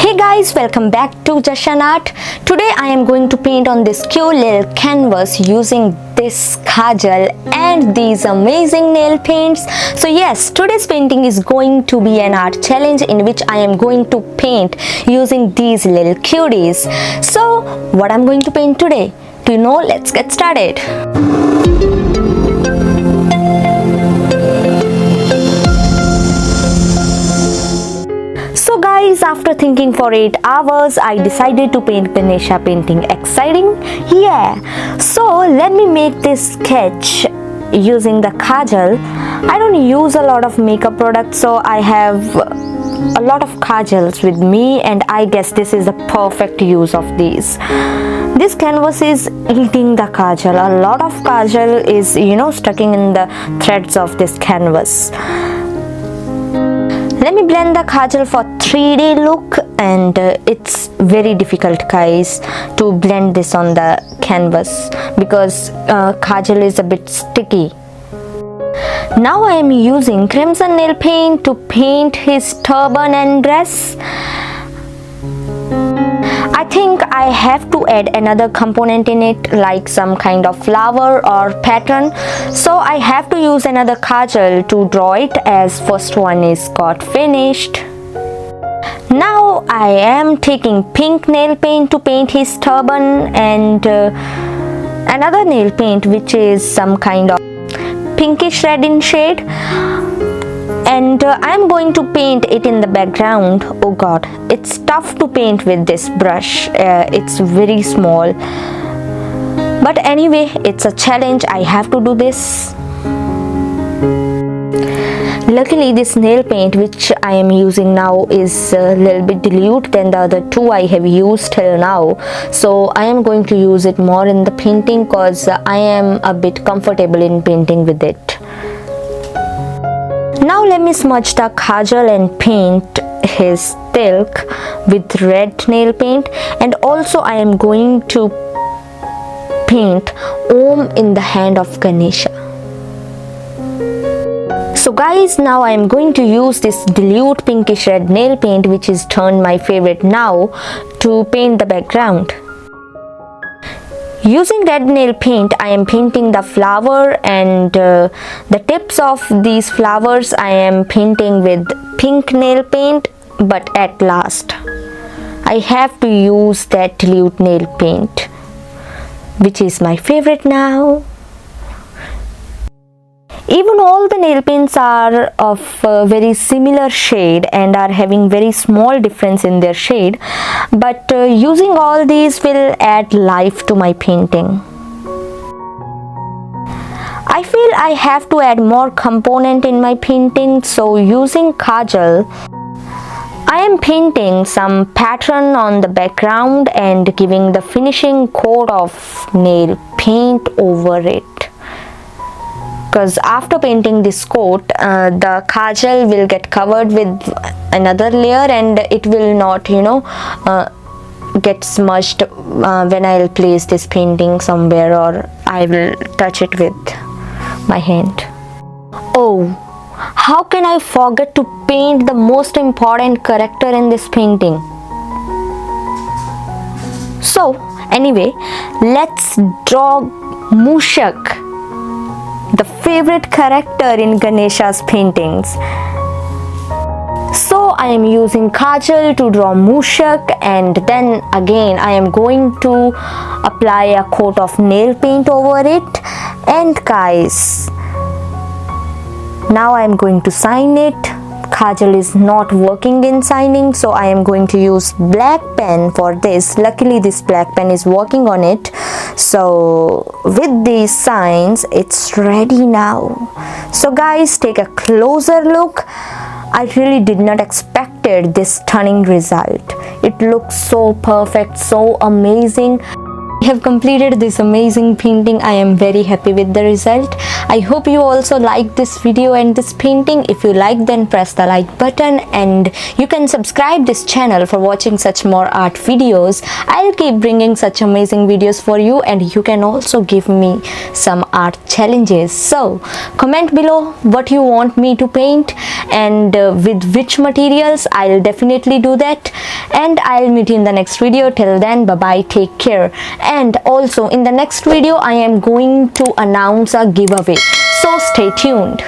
Hey guys, welcome back to Jashan Art. Today I am going to paint on this cute little canvas using this kajal and these amazing nail paints. So yes, today's painting is going to be an art challenge in which I am going to paint using these little cuties. So what I'm going to paint today? Do you know? Let's get started. So guys, after thinking for 8 hours, I decided to paint Ganesha painting. Exciting? Yeah. So let me make this sketch using the kajal. I don't use a lot of makeup products, so I have a lot of kajals with me, and I guess this is the perfect use of these. This canvas is eating the kajal. A lot of kajal is, sticking in the threads of this canvas. Let me blend the kajal for 3D look, and it's very difficult, guys, to blend this on the canvas because kajal is a bit sticky. Now I am using crimson nail paint to paint his turban and dress. I think I have to add another component in it, like some kind of flower or pattern, so I have to use another kajal to draw it, as first one is got finished. Now I am taking pink nail paint to paint his turban, and another nail paint which is some kind of pinkish red in shade, and I'm going to paint it in the background. Oh god, it's tough to paint with this brush. It's very small, but anyway, it's a challenge. I have to do this. Luckily, this nail paint which I am using now is a little bit dilute than the other two I have used till now, so I am going to use it more in the painting because I am a bit comfortable in painting with it. Now let me smudge the kajal and paint his silk with red nail paint, and also I am going to paint Om in the hand of Ganesha. So guys, now I am going to use this dilute pinkish red nail paint, which is turned my favorite now, to paint the background. Using red nail paint, I am painting the flower, and the tips of these flowers I am painting with pink nail paint, but at last I have to use that dilute nail paint, which is my favorite now. Even all the nail paints are of very similar shade and are having very small difference in their shade, but using all these will add life to my painting. I feel I have to add more component in my painting, so using kajal, I am painting some pattern on the background and giving the finishing coat of nail paint over it. Because after painting this coat, the kajal will get covered with another layer, and it will not, get smudged when I'll place this painting somewhere, or I will touch it with my hand. Oh, how can I forget to paint the most important character in this painting? So anyway, let's draw Mushak, the favorite character in Ganesha's paintings. So I am using kajal to draw Mushak, and then again I am going to apply a coat of nail paint over it. And guys, now I am going to sign it. Kajal is not working in signing, so I am going to use black pen for this. Luckily this black pen is working on it, so with these signs it's ready now. So guys, take a closer look. I really did not expected this stunning result. It looks so perfect, so amazing. I have completed this amazing painting. I am very happy with the result. I hope you also like this video and this painting. If you like, then press the like button, and you can subscribe this channel for watching such more art videos. I'll keep bringing such amazing videos for you, and you can also give me some art challenges. So comment below what you want me to paint and with which materials. I'll definitely do that, and I'll meet you in the next video. Till then, bye bye, take care. And also in the next video I am going to announce a giveaway, so stay tuned.